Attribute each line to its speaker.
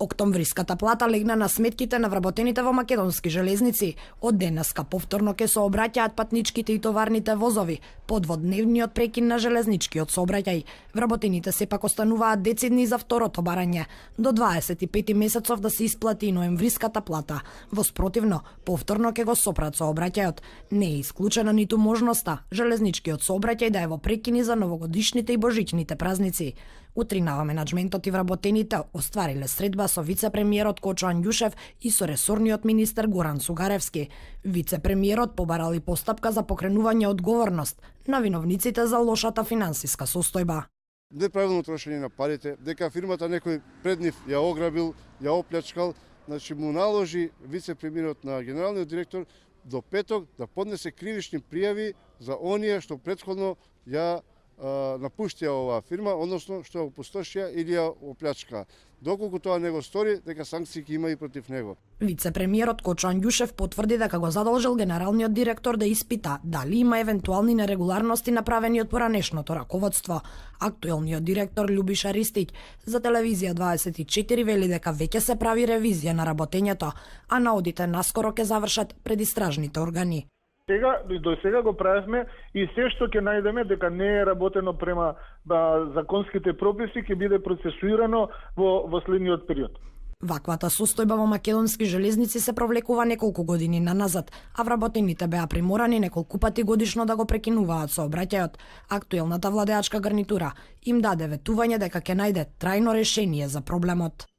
Speaker 1: Октомвриската плата легна на сметките на вработените во македонски железници. Од денеска повторно ќе се обраќаат патничките и товарните возови по дводневниот прекин на железничкиот сообраќај. Вработените сепак остануваат децидни за второто барање. До 25 месецов да се исплати и ноемвриската плата. Во спротивно, повторно ќе го сопрат сообраќајот. Не е исклучена ниту можноста железничкиот сообраќај да е во прекини за новогодишните и божичните празници. Утринава менаџментот и вработените оствариле средба со вице-премиерот Кочо Андјушев и со ресорниот министер Горан Сугаревски. Вице-премиерот побарал и постапка за покренување одговорност на виновниците за лошата финансиска состојба.
Speaker 2: Неправилно трошење на парите, дека фирмата некој пред нив ја ограбил, ја оплячкал, значи му наложи вице-премиерот на генералниот директор до петок да поднесе кривични пријави за оние што претходно ја напуштија оваа фирма, односно што ја опустошија или ја оплячка. Доколку тоа не го стори, дека санкции ќе има и против него.
Speaker 1: Вице-премиерот Кочо Андјушев потврди дека го задолжил генералниот директор да испита дали има евентуални нерегуларности направени од поранешното раководство. Актуелниот директор Љубиша Ристиќ за телевизија 24 вели дека веќе се прави ревизија на работењето, а наодите наскоро ќе завршат пред истражните органи.
Speaker 3: До сега го правевме и се што ќе најдеме дека не е работено према законските прописи ќе биде процесуирано во следниот период.
Speaker 1: Ваквата состојба во македонски железници се провлекува неколку години наназад, а вработените беа приморани неколку пати годишно да го прекинуваат сообраќајот. Актуелната владеачка гарнитура им даде ветување дека ќе најде трајно решение за проблемот.